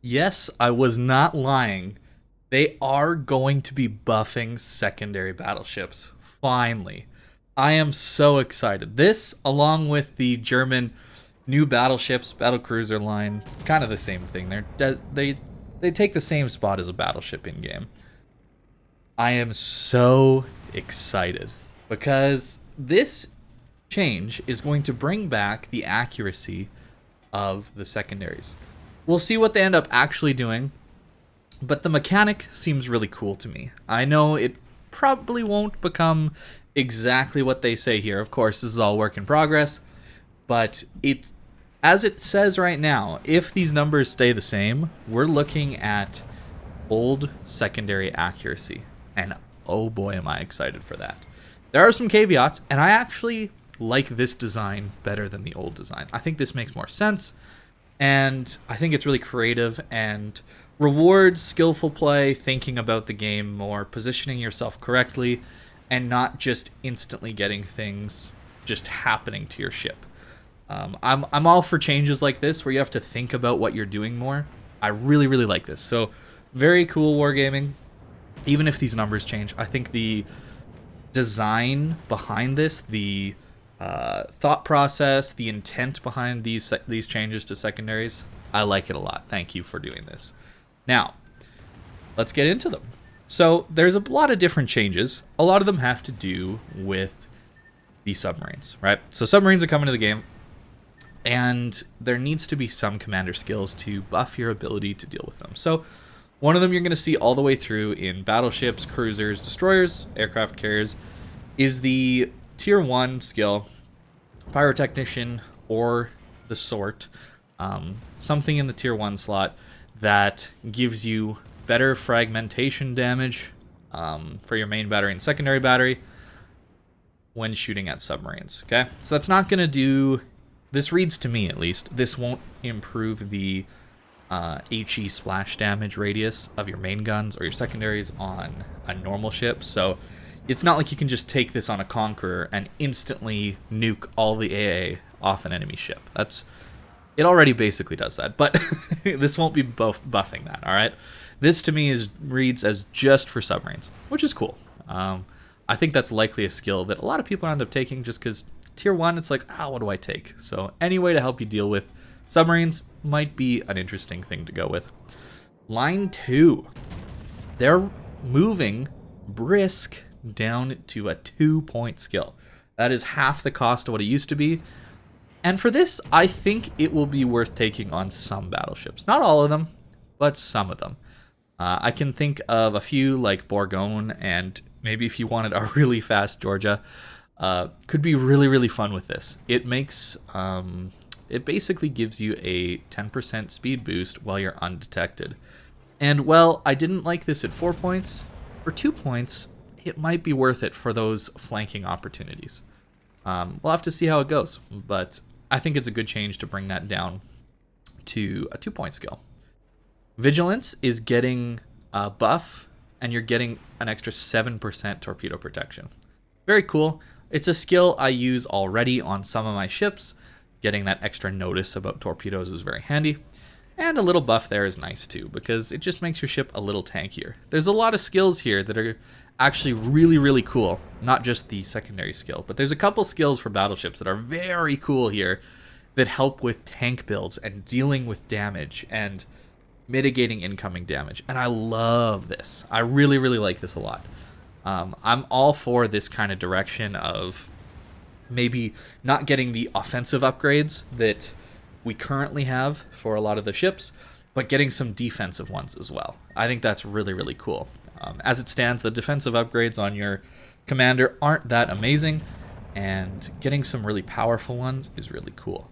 Yes, I was not lying. They are going to be buffing secondary battleships. Finally. I am so excited. This, along with the German new battleships, battle cruiser line, kind of the same thing. They take the same spot as a battleship in game. I am so excited because this change is going to bring back the accuracy of the secondaries. We'll see what they end up actually doing, but the mechanic seems really cool to me. I know it probably won't become exactly what they say here. Of course, this is all work in progress, but it's as it says right now, if these numbers stay the same, we're looking at old secondary accuracy. And oh boy, am I excited for that. There are some caveats, and I actually like this design better than the old design. I think this makes more sense, and I think it's really creative and rewards skillful play, thinking about the game more, positioning yourself correctly, and not just instantly getting things just happening to your ship. I'm all for changes like this where you have to think about what you're doing more. I really, really like this. So, very cool wargaming. Even if these numbers change, I think the design behind this, the thought process, the intent behind these changes to secondaries, I like it a lot. Thank you for doing this. Now, let's get into them. So, there's a lot of different changes. A lot of them have to do with the submarines, right? So, submarines are coming to the game, and there needs to be some commander skills to buff your ability to deal with them. So, one of them you're going to see all the way through in battleships, cruisers, destroyers, aircraft carriers, is the tier 1 skill, Pyrotechnician or the sort, something in the tier 1 slot that gives you better fragmentation damage for your main battery and secondary battery when shooting at submarines, okay? So that's not going to do... This reads to me, at least, this won't improve the HE splash damage radius of your main guns or your secondaries on a normal ship. So it's not like you can just take this on a Conqueror and instantly nuke all the AA off an enemy ship. It already basically does that, but this won't be buffing that, all right? This to me reads as just for submarines, which is cool. I think that's likely a skill that a lot of people end up taking just because tier 1, it's like, what do I take? So any way to help you deal with submarines might be an interesting thing to go with. Line 2. They're moving Brisk down to a 2-point skill. That is half the cost of what it used to be. And for this, I think it will be worth taking on some battleships. Not all of them, but some of them. I can think of a few like Bourgogne, and maybe if you wanted a really fast Georgia, could be really, really fun with this. It makes... it basically gives you a 10% speed boost while you're undetected. And, well, I didn't like this at 4 points. For 2 points, it might be worth it for those flanking opportunities. We'll have to see how it goes, but I think it's a good change to bring that down to a 2-point skill. Vigilance is getting a buff, and you're getting an extra 7% torpedo protection. Very cool. It's a skill I use already on some of my ships. Getting that extra notice about torpedoes is very handy. And a little buff there is nice too, because it just makes your ship a little tankier. There's a lot of skills here that are actually really, really cool. Not just the secondary skill, but there's a couple skills for battleships that are very cool here that help with tank builds and dealing with damage and mitigating incoming damage. And I love this. I really, really like this a lot. I'm all for this kind of direction of maybe not getting the offensive upgrades that we currently have for a lot of the ships, but getting some defensive ones as well. I think that's really, really cool. As it stands, the defensive upgrades on your commander aren't that amazing, and getting some really powerful ones is really cool.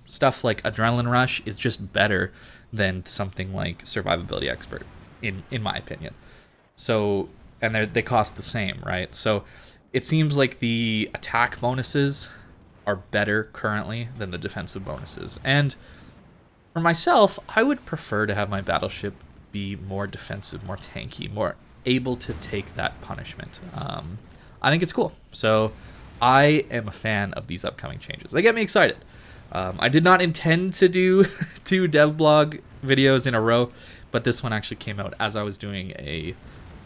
Stuff like Adrenaline Rush is just better than something like Survivability Expert, in my opinion. So, and they cost the same, right? So it seems like the attack bonuses are better currently than the defensive bonuses. And for myself, I would prefer to have my battleship be more defensive, more tanky, more able to take that punishment. I think it's cool. So I am a fan of these upcoming changes. They get me excited. I did not intend to do 2 devblog videos in a row, but this one actually came out as I was doing a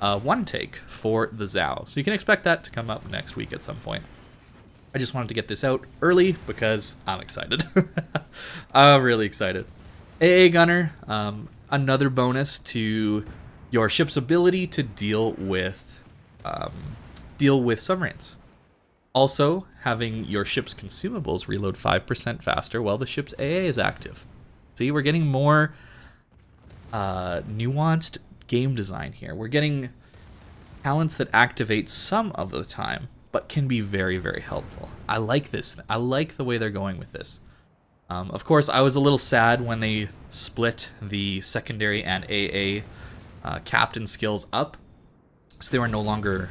one take for the Zao. So you can expect that to come up next week at some point. I just wanted to get this out early because I'm excited. I'm really excited. AA Gunner, another bonus to your ship's ability to deal with submarines. Also, having your ship's consumables reload 5% faster while the ship's AA is active. See, we're getting more nuanced game design here. We're getting talents that activate some of the time, but can be very, very helpful. I like this. I like the way they're going with this. Of course, I was a little sad when they split the secondary and AA captain skills up, so they were no longer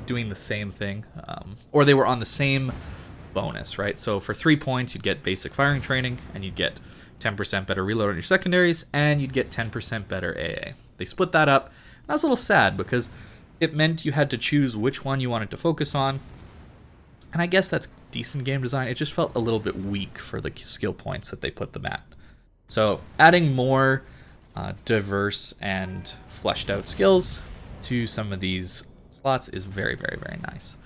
doing the same thing, or they were on the same bonus, right? So for 3 points, you'd get basic firing training, and you'd get 10% better reload on your secondaries, and you'd get 10% better AA. They split that up. I was a little sad because it meant you had to choose which one you wanted to focus on, and I guess that's decent game design. It just felt a little bit weak for the skill points that they put them at. So adding more diverse and fleshed out skills to some of these slots is very, very, very nice.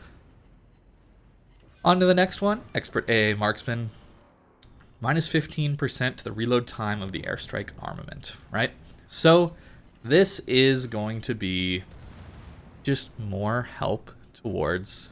On to the next one, Expert AA Marksman. Minus 15% to the reload time of the airstrike armament, right? So this is going to be just more help towards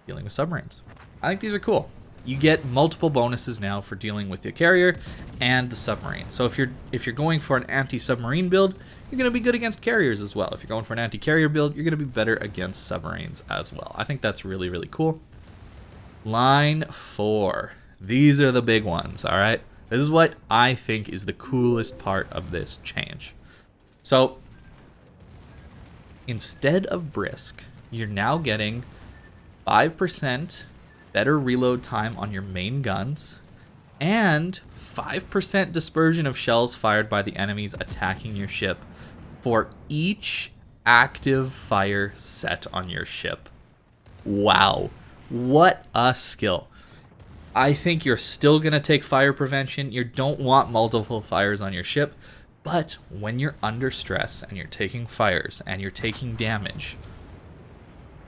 dealing with submarines. I think these are cool. You get multiple bonuses now for dealing with the carrier and the submarine. So if you're going for an anti-submarine build, you're going to be good against carriers as well. If you're going for an anti-carrier build, you're going to be better against submarines as well. I think that's really, really cool. Line 4. These are the big ones, all right? This is what I think is the coolest part of this change. So instead of Brisk, you're now getting 5% better reload time on your main guns, and 5% dispersion of shells fired by the enemies attacking your ship for each active fire set on your ship. Wow, what a skill. I think you're still going to take fire prevention. You don't want multiple fires on your ship, but when you're under stress and you're taking fires and you're taking damage,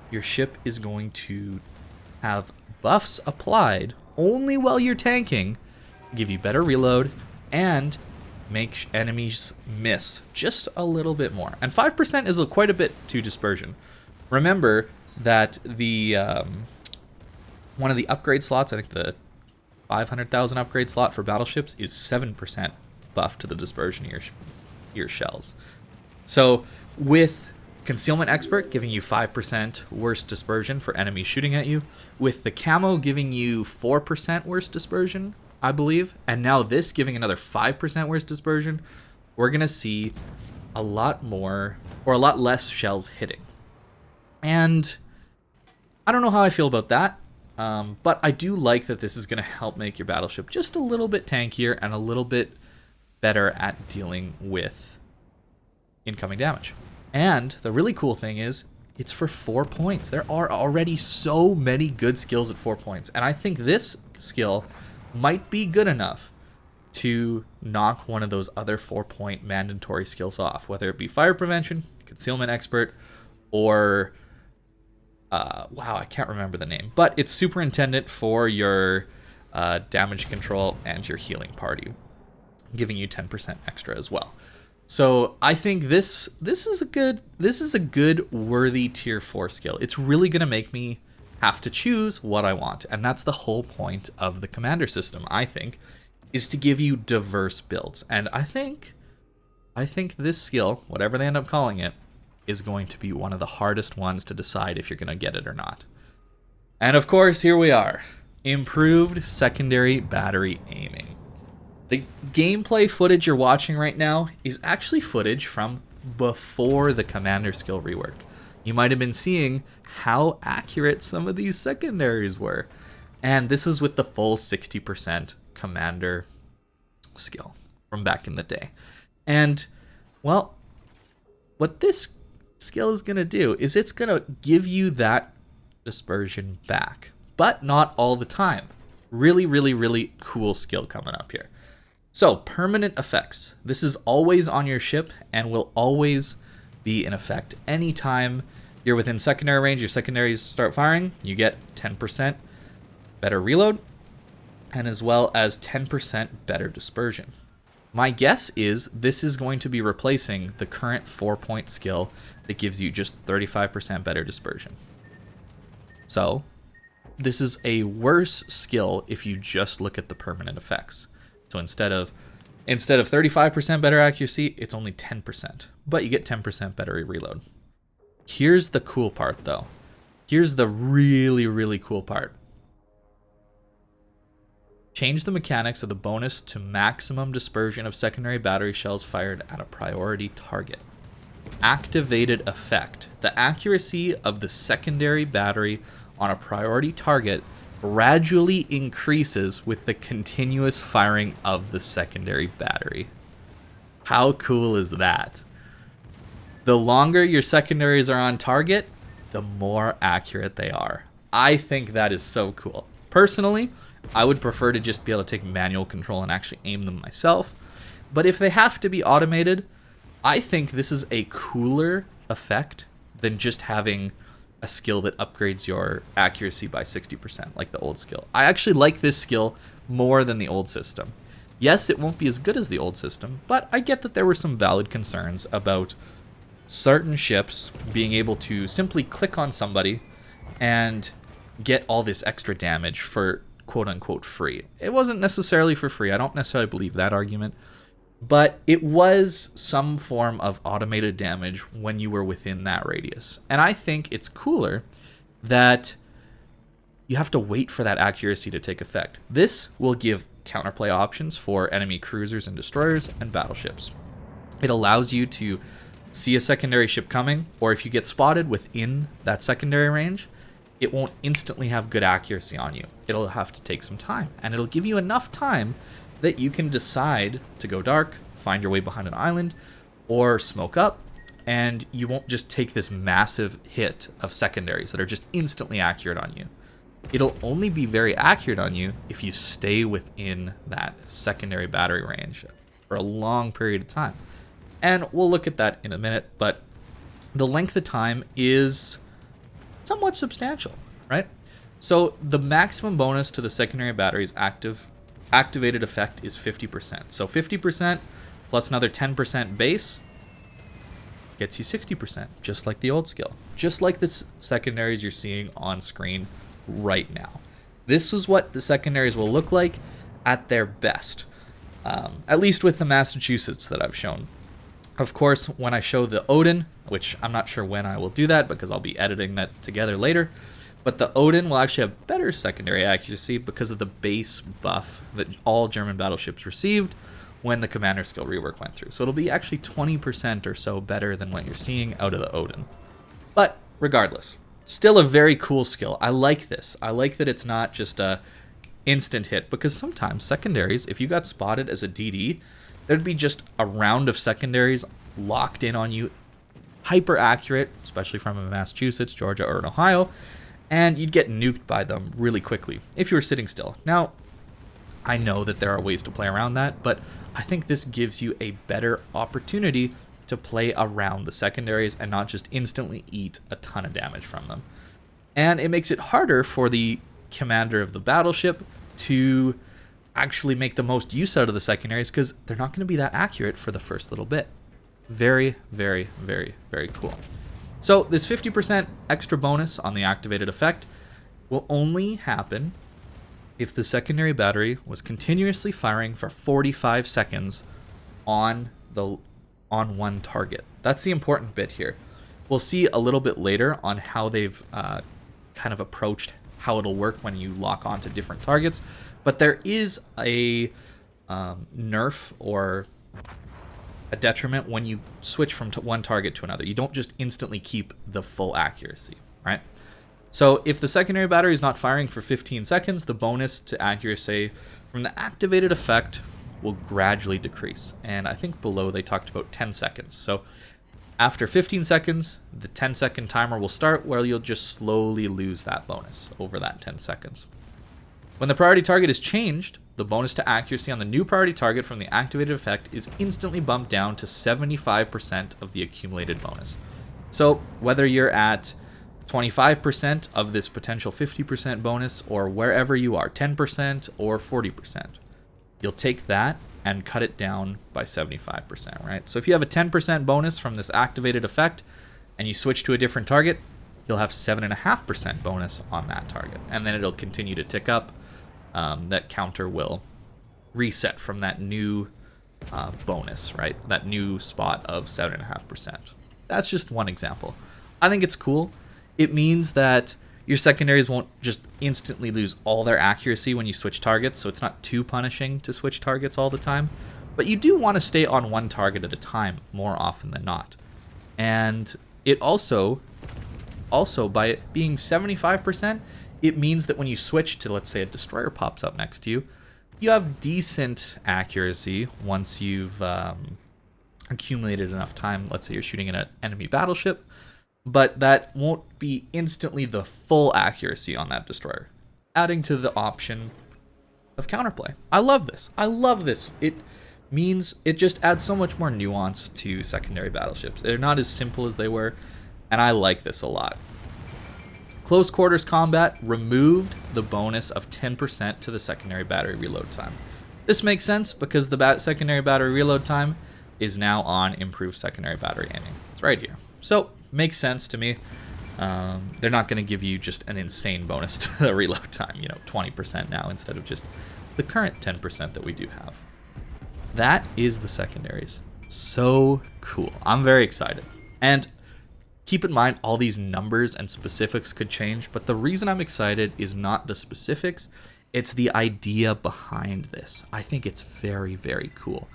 your ship is going to have buffs applied only while you're tanking, give you better reload, and make enemies miss just a little bit more. And 5% is quite a bit to dispersion. Remember that the one of the upgrade slots, I think the 500,000 upgrade slot for battleships, is 7% buff to the dispersion of your shells. So with Concealment Expert giving you 5% worse dispersion for enemies shooting at you, with the camo giving you 4% worse dispersion, I believe, and now this giving another 5% worse dispersion, we're going to see a lot more, or a lot less shells hitting. And I don't know how I feel about that, but I do like that this is going to help make your battleship just a little bit tankier and a little bit better at dealing with incoming damage. And the really cool thing is, it's for 4 points. There are already so many good skills at 4 points, and I think this skill might be good enough to knock one of those other 4-point mandatory skills off, whether it be fire prevention, Concealment Expert, or wow, I can't remember the name, but it's Superintendent for your damage control and your healing party, giving you 10% extra as well. So I think this is a good worthy tier 4 skill. It's really going to make me have to choose what I want, and that's the whole point of the commander system, I think, is to give you diverse builds. And I think this skill, whatever they end up calling it, is going to be one of the hardest ones to decide if you're going to get it or not. And of course, here we are. Improved secondary battery aiming. The gameplay footage you're watching right now is actually footage from before the commander skill rework. You might have been seeing how accurate some of these secondaries were. And this is with the full 60% commander skill from back in the day. And, well, what this skill is going to do is it's going to give you that dispersion back, but not all the time. Really, really, really cool skill coming up here. So, permanent effects. This is always on your ship and will always be in effect. Anytime you're within secondary range, your secondaries start firing, you get 10% better reload, and as well as 10% better dispersion. My guess is this is going to be replacing the current 4-point skill that gives you just 35% better dispersion. So, this is a worse skill if you just look at the permanent effects. So instead of 35% better accuracy, it's only 10%, but you get 10% better reload. Here's the cool part, though. Here's the really, really cool part. Change the mechanics of the bonus to maximum dispersion of secondary battery shells fired at a priority target. Activated effect. The accuracy of the secondary battery on a priority target gradually increases with the continuous firing of the secondary battery. How cool is that? The longer your secondaries are on target, the more accurate they are. I think that is so cool. Personally, I would prefer to just be able to take manual control and actually aim them myself. But if they have to be automated, I think this is a cooler effect than just having a skill that upgrades your accuracy by 60%, like the old skill. I actually like this skill more than the old system. Yes, it won't be as good as the old system, but I get that there were some valid concerns about certain ships being able to simply click on somebody and get all this extra damage for quote-unquote free. It wasn't necessarily for free. I don't necessarily believe that argument, but it was some form of automated damage when you were within that radius. And I think it's cooler that you have to wait for that accuracy to take effect. This will give counterplay options for enemy cruisers and destroyers and battleships. It allows you to see a secondary ship coming, or if you get spotted within that secondary range, it won't instantly have good accuracy on you. It'll have to take some time, and it'll give you enough time that you can decide to go dark, find your way behind an island, or smoke up, and you won't just take this massive hit of secondaries that are just instantly accurate on you. It'll only be very accurate on you if you stay within that secondary battery range for a long period of time. And we'll look at that in a minute, but the length of time is somewhat substantial, right? So the maximum bonus to the secondary battery's activated effect is 50%. So 50% plus another 10% base gets you 60%, just like the old skill. Just like the secondaries you're seeing on screen right now. This is what the secondaries will look like at their best, at least with the Massachusetts that I've shown. Of course, when I show the Odin, which I'm not sure when I will do that because I'll be editing that together later, but the Odin will actually have better secondary accuracy because of the base buff that all German battleships received when the commander skill rework went through. So it'll be actually 20% or so better than what you're seeing out of the Odin. But regardless, still a very cool skill. I like this. I like that it's not just a instant hit, because sometimes secondaries, if you got spotted as a DD, there'd be just a round of secondaries locked in on you, hyper accurate, especially from a Massachusetts, Georgia, or an Ohio, and you'd get nuked by them really quickly if you were sitting still. Now, I know that there are ways to play around that, but I think this gives you a better opportunity to play around the secondaries and not just instantly eat a ton of damage from them. And it makes it harder for the commander of the battleship to actually make the most use out of the secondaries because they're not going to be that accurate for the first little bit. Very, very, very, very cool. So this 50% extra bonus on the activated effect will only happen if the secondary battery was continuously firing for 45 seconds on one target. That's the important bit here. We'll see a little bit later on how they've kind of approached how it'll work when you lock onto different targets, but there is a nerf or a detriment when you switch from one target to another. You don't just instantly keep the full accuracy, right? So if the secondary battery is not firing for 15 seconds, the bonus to accuracy from the activated effect will gradually decrease. And I think below they talked about 10 seconds. So after 15 seconds, the 10-second timer will start where you'll just slowly lose that bonus over that 10 seconds. When the priority target is changed, the bonus to accuracy on the new priority target from the activated effect is instantly bumped down to 75% of the accumulated bonus. So whether you're at 25% of this potential 50% bonus, or wherever you are, 10% or 40%, you'll take that and cut it down by 75%, right? So if you have a 10% bonus from this activated effect and you switch to a different target, you'll have 7.5% bonus on that target. And then it'll continue to tick up. That counter will reset from that new bonus, right? That new spot of 7.5%. That's just one example. I think it's cool. It means that your secondaries won't just instantly lose all their accuracy when you switch targets, so it's not too punishing to switch targets all the time. But you do want to stay on one target at a time more often than not. And it also by it being 75%, it means that when you switch to, let's say, a destroyer pops up next to you, you have decent accuracy once you've accumulated enough time. Let's say you're shooting at an enemy battleship, but that won't be instantly the full accuracy on that destroyer, adding to the option of counterplay. I love this. It means it just adds so much more nuance to secondary battleships. They're not as simple as they were, and I like this a lot. Close quarters combat removed the bonus of 10% to the secondary battery reload time. This makes sense because the secondary battery reload time is now on improved secondary battery aiming. It's right here. So, makes sense to me. They're not going to give you just an insane bonus to the reload time, 20% now instead of just the current 10% that we do have. That is the secondaries. So cool. I'm very excited. And keep in mind, all these numbers and specifics could change, but the reason I'm excited is not the specifics, it's the idea behind this. I think it's very, very cool.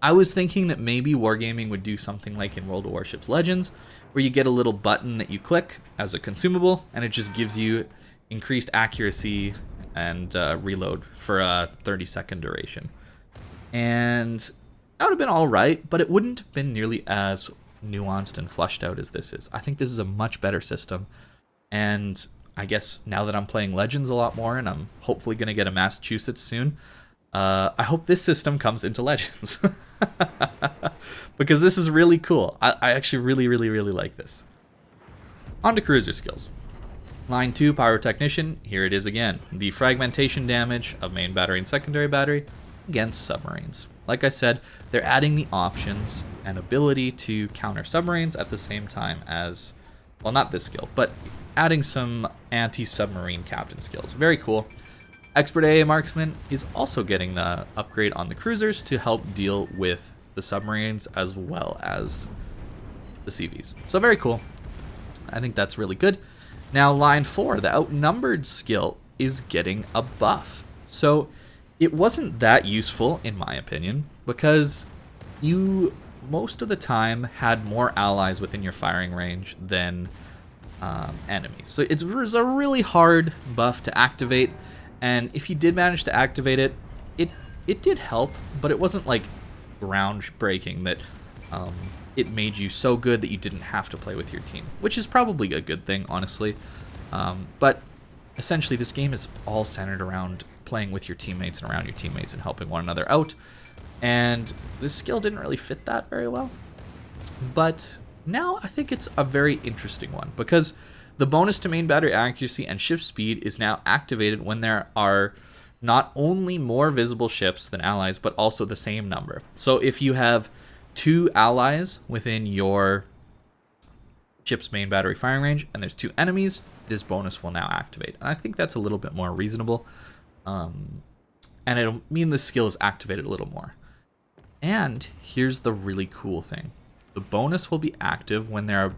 I was thinking that maybe Wargaming would do something like in World of Warships Legends, where you get a little button that you click as a consumable, and it just gives you increased accuracy and reload for a 30-second duration. And that would have been all right, but it wouldn't have been nearly as nuanced and fleshed out as this is. I think this is a much better system, and I guess now that I'm playing Legends a lot more, and I'm hopefully going to get a Massachusetts soon, I hope this system comes into Legends. Because this is really cool. I actually really, really, really like this. On to cruiser skills. Line 2, Pyrotechnician. Here it is again. The fragmentation damage of main battery and secondary battery against submarines. Like I said, they're adding the options and ability to counter submarines at the same time as, well, not this skill, but adding some anti-submarine captain skills. Very cool. Expert AA Marksman is also getting the upgrade on the cruisers to help deal with the submarines as well as the CVs. So very cool. I think that's really good. Now line 4, the outnumbered skill is getting a buff. So it wasn't that useful in my opinion because you most of the time had more allies within your firing range than enemies. So it was a really hard buff to activate. And if you did manage to activate it, it did help, but it wasn't like groundbreaking that it made you so good that you didn't have to play with your team, which is probably a good thing, honestly. But essentially, this game is all centered around playing with your teammates and around your teammates and helping one another out. And this skill didn't really fit that very well. But now I think it's a very interesting one because the bonus to main battery accuracy and ship speed is now activated when there are not only more visible ships than allies, but also the same number. So if you have 2 allies within your ship's main battery firing range and there's 2 enemies, this bonus will now activate. And I think that's a little bit more reasonable. And it'll mean the skill is activated a little more. And here's the really cool thing. The bonus will be active when there are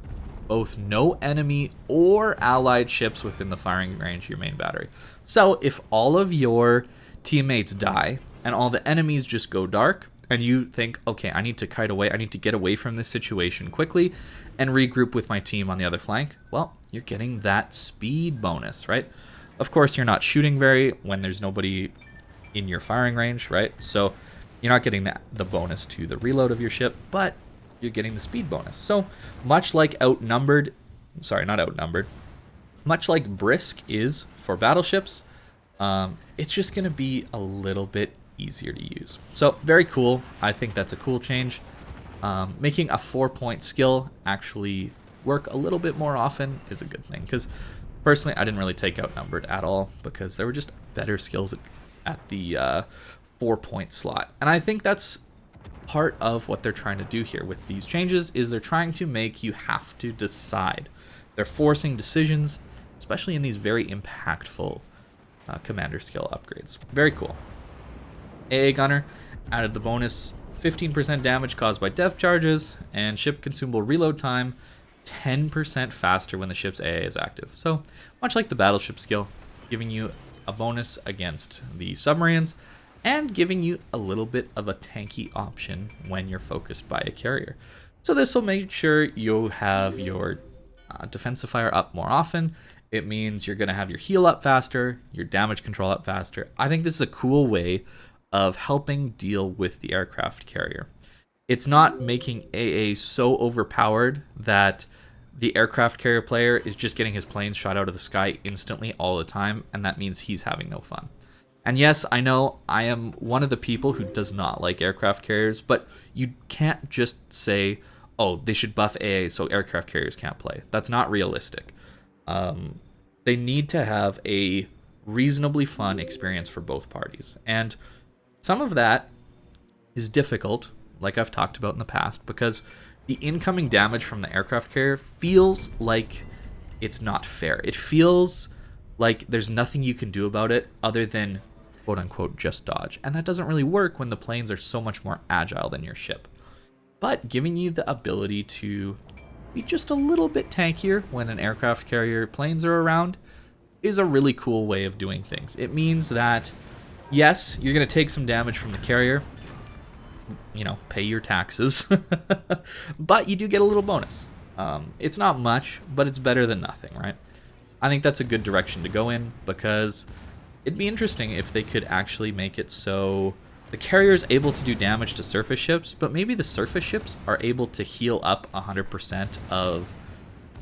both no enemy or allied ships within the firing range of your main battery. So if all of your teammates die and all the enemies just go dark and you think, okay, I need to kite away, I need to get away from this situation quickly and regroup with my team on the other flank, well, you're getting that speed bonus, right? Of course, you're not shooting when there's nobody in your firing range, right? So you're not getting the bonus to the reload of your ship, but you're getting the speed bonus. So much like much like Brisk is for battleships, It's just going to be a little bit easier to use. So very cool. I think that's a cool change. Making a 4-point skill actually work a little bit more often is a good thing, because personally I didn't really take Outnumbered at all because there were just better skills at the 4-point slot. And I think that's part of what they're trying to do here with these changes, is they're trying to make you have to decide. They're forcing decisions, especially in these very impactful commander skill upgrades. Very cool. AA Gunner added the bonus 15% damage caused by depth charges, and ship consumable reload time 10% faster when the ship's AA is active. So much like the Battleship skill, giving you a bonus against the submarines and giving you a little bit of a tanky option when you're focused by a carrier. So this will make sure you have your defensive fire up more often. It means you're going to have your heal up faster, your damage control up faster. I think this is a cool way of helping deal with the aircraft carrier. It's not making AA so overpowered that the aircraft carrier player is just getting his planes shot out of the sky instantly all the time, and that means he's having no fun. And yes, I know I am one of the people who does not like aircraft carriers, but you can't just say, oh, they should buff AA so aircraft carriers can't play. That's not realistic. They need to have a reasonably fun experience for both parties. And some of that is difficult, like I've talked about in the past, because the incoming damage from the aircraft carrier feels like it's not fair. It feels like there's nothing you can do about it other than, quote unquote, just dodge. And that doesn't really work when the planes are so much more agile than your ship. But giving you the ability to be just a little bit tankier when an aircraft carrier planes are around is a really cool way of doing things. It means that, yes, you're going to take some damage from the carrier, you know, pay your taxes, but you do get a little bonus. It's not much, but it's better than nothing, right? I think that's a good direction to go in, because it'd be interesting if they could actually make it so the carrier is able to do damage to surface ships, but maybe the surface ships are able to heal up 100% of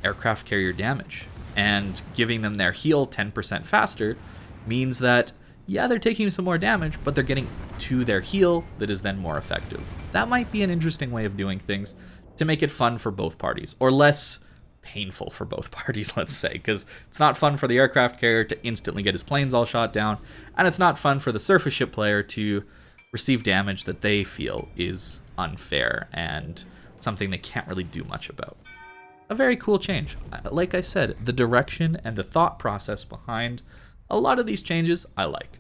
aircraft carrier damage. And giving them their heal 10% faster means that, yeah, they're taking some more damage, but they're getting to their heal that is then more effective. That might be an interesting way of doing things to make it fun for both parties, or less painful for both parties, let's say, because it's not fun for the aircraft carrier to instantly get his planes all shot down, and it's not fun for the surface ship player to receive damage that they feel is unfair and something they can't really do much about. A very cool change. Like I said, the direction and the thought process behind a lot of these changes I like.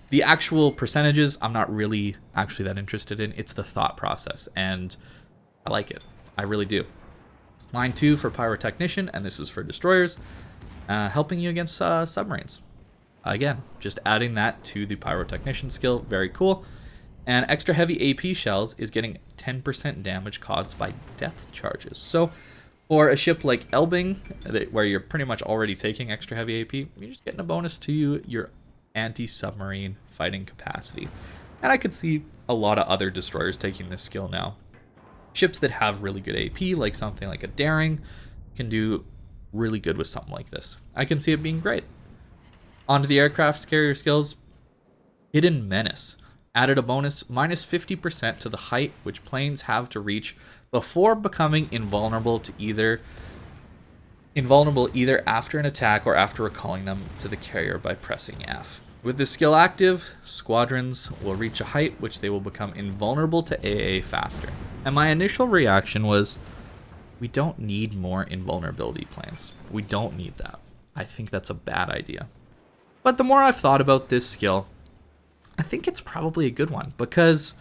The actual percentages I'm not really actually that interested in. It's the thought process, and I like it. I really do. Line 2 for Pyrotechnician, and this is for destroyers, helping you against submarines. Again, just adding that to the Pyrotechnician skill, very cool. And extra heavy AP shells is getting 10% damage caused by depth charges. So for a ship like Elbing, where you're pretty much already taking extra heavy AP, you're just getting a bonus to your anti-submarine fighting capacity. And I could see a lot of other destroyers taking this skill now. Ships that have really good AP, like something like a Daring, can do really good with something like this. I can see it being great. Onto the aircraft carrier skills. Hidden Menace added a bonus minus 50% to the height which planes have to reach before becoming invulnerable either after an attack or after recalling them to the carrier by pressing F. With this skill active, squadrons will reach a height which they will become invulnerable to AA faster. And my initial reaction was, we don't need more invulnerability planes. We don't need that. I think that's a bad idea. But the more I've thought about this skill, I think it's probably a good one, because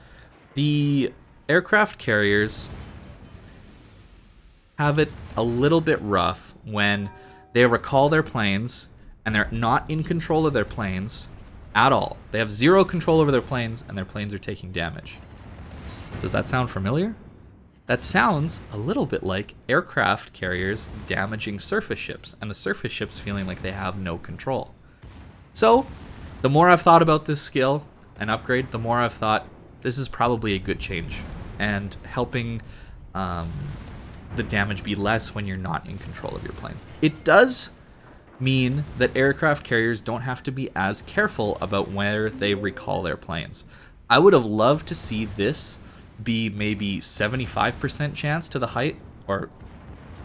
the aircraft carriers have it a little bit rough when they recall their planes and they're not in control of their planes at all. They have zero control over their planes and their planes are taking damage. Does that sound familiar? That sounds a little bit like aircraft carriers damaging surface ships and the surface ships feeling like they have no control. So, the more I've thought about this skill and upgrade, the more I've thought this is probably a good change and helping the damage be less when you're not in control of your planes. It does mean that aircraft carriers don't have to be as careful about where they recall their planes. I would have loved to see this be maybe 75% chance to the height, or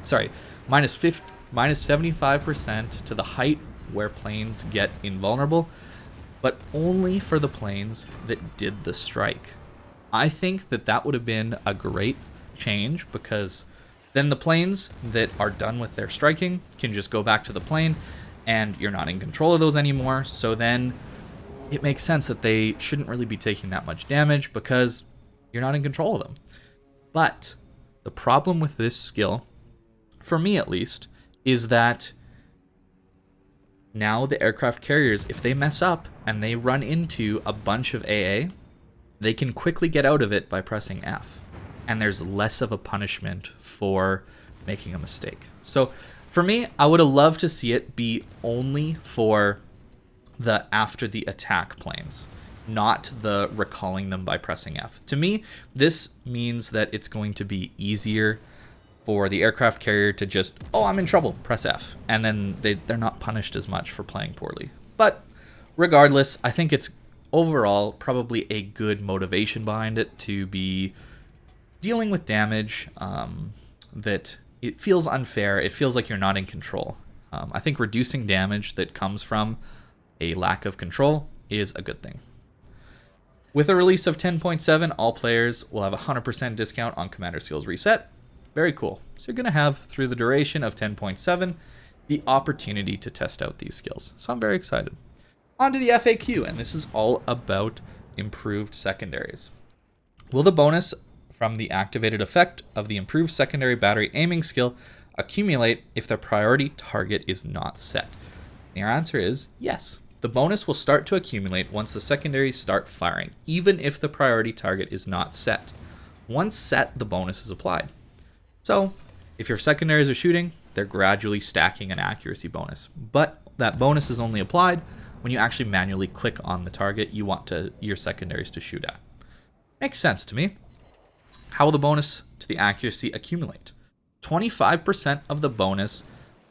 sorry, minus 75% to the height where planes get invulnerable, but only for the planes that did the strike. I think that that would have been a great change, because then the planes that are done with their striking can just go back to the plane, and you're not in control of those anymore. So then it makes sense that they shouldn't really be taking that much damage because you're not in control of them. But the problem with this skill, for me at least, is that now the aircraft carriers, if they mess up and they run into a bunch of AA, they can quickly get out of it by pressing F. And there's less of a punishment for making a mistake. So for me, I would have loved to see it be only for the after the attack planes, not the recalling them by pressing F. To me, this means that it's going to be easier for the aircraft carrier to just, oh, I'm in trouble, press F. And then they're not punished as much for playing poorly. But regardless, I think it's overall probably a good motivation behind it to be dealing with damage that it feels unfair. It feels like you're not in control. I think reducing damage that comes from a lack of control is a good thing. With a release of 10.7, all players will have a 100% discount on Commander Skills Reset. Very cool. So you're going to have, through the duration of 10.7, the opportunity to test out these skills. So I'm very excited. On to the FAQ, and this is all about improved secondaries. Will the bonus from the activated effect of the improved secondary battery aiming skill accumulate if the priority target is not set? The answer is yes. The bonus will start to accumulate once the secondaries start firing, even if the priority target is not set. Once set, the bonus is applied. So, if your secondaries are shooting, they're gradually stacking an accuracy bonus. But that bonus is only applied when you actually manually click on the target you want your secondaries to shoot at. Makes sense to me. How will the bonus to the accuracy accumulate? 25% of the bonus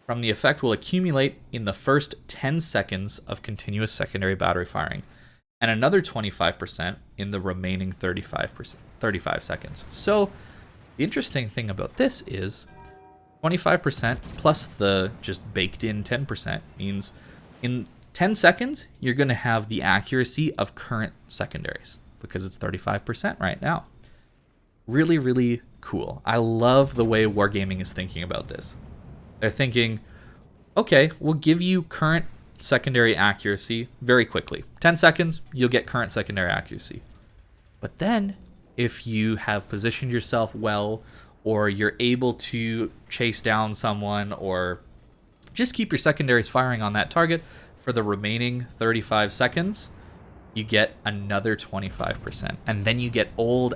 from the effect will accumulate in the first 10 seconds of continuous secondary battery firing, and another 25% in the remaining 35 seconds. So, the interesting thing about this is 25% plus the just baked in 10% means in 10 seconds, you're going to have the accuracy of current secondaries because it's 35% right now. Really, really cool. I love the way Wargaming is thinking about this. They're thinking, okay, we'll give you current secondary accuracy very quickly. 10 seconds, you'll get current secondary accuracy. But then, if you have positioned yourself well, or you're able to chase down someone, or just keep your secondaries firing on that target for the remaining 35 seconds, you get another 25%. And then you get old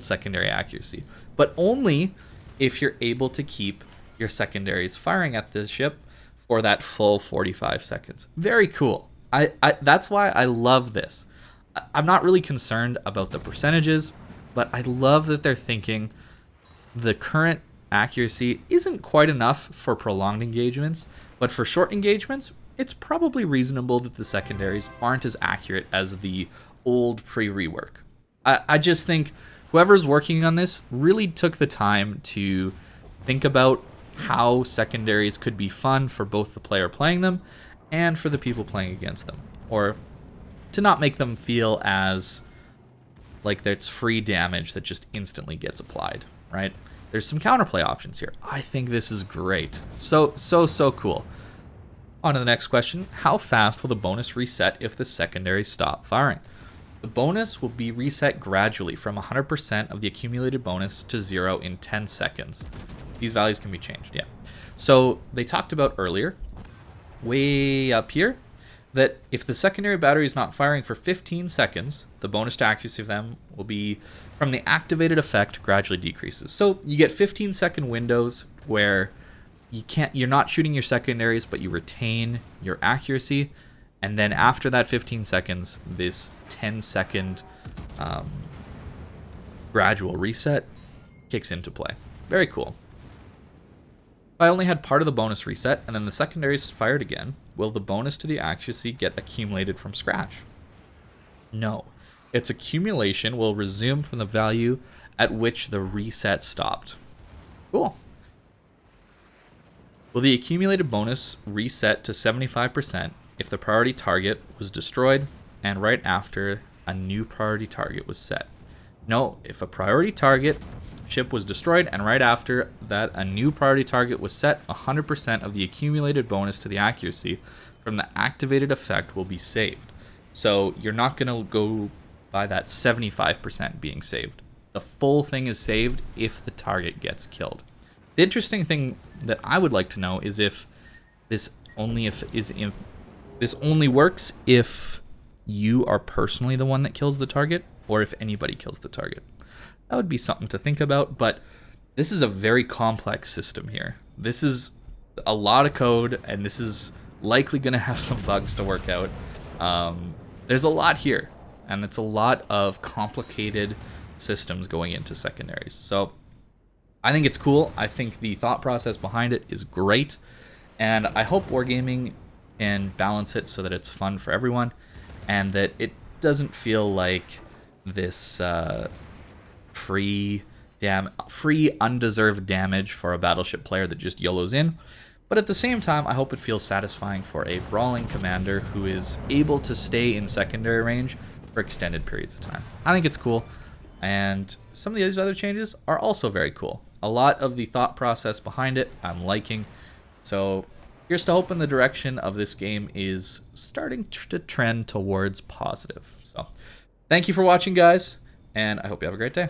secondary accuracy. But only if you're able to keep your secondaries firing at the ship for that full 45 seconds. Very cool. That's why I love this. I'm not really concerned about the percentages, but I love that they're thinking the current accuracy isn't quite enough for prolonged engagements, but for short engagements, it's probably reasonable that the secondaries aren't as accurate as the old pre-rework. I just think whoever's working on this really took the time to think about how secondaries could be fun for both the player playing them and for the people playing against them, or to not make them feel as like it's free damage that just instantly gets applied, right? There's some counterplay options here. I think this is great. So cool. On to the next question. How fast will the bonus reset if the secondaries stop firing? The bonus will be reset gradually from 100% of the accumulated bonus to 0 in 10 seconds. These values can be changed, yeah. So they talked about earlier, way up here, that if the secondary battery is not firing for 15 seconds, the bonus to accuracy of them will be from the activated effect gradually decreases. So you get 15-second windows where you're not shooting your secondaries, but you retain your accuracy, and then after that 15 seconds, this 10-second gradual reset kicks into play. Very cool. I only had part of the bonus reset and then the secondaries fired again, will the bonus to the accuracy get accumulated from scratch? No. Its accumulation will resume from the value at which the reset stopped. Cool. Will the accumulated bonus reset to 75% if the priority target was destroyed and right after a new priority target was set? No, if a priority target ship was destroyed and right after that a new priority target was set, 100% of the accumulated bonus to the accuracy from the activated effect will be saved. So you're not going to go by that 75% being saved. The full thing is saved if the target gets killed. The interesting thing that I would like to know is if this only works if you are personally the one that kills the target or if anybody kills the target. That would be something to think about, but this is a very complex system here. This is a lot of code, and this is likely going to have some bugs to work out. There's a lot here, and it's a lot of complicated systems going into secondaries. So I think it's cool. I think the thought process behind it is great, and I hope Wargaming can balance it so that it's fun for everyone, and that it doesn't feel like this free undeserved damage for a Battleship player that just YOLOs in. But at the same time, I hope it feels satisfying for a brawling commander who is able to stay in secondary range for extended periods of time. I think it's cool, and some of these other changes are also very cool. A lot of the thought process behind it I'm liking, so here's to hoping the direction of this game is starting to trend towards positive. So thank you for watching, guys, and I hope you have a great day.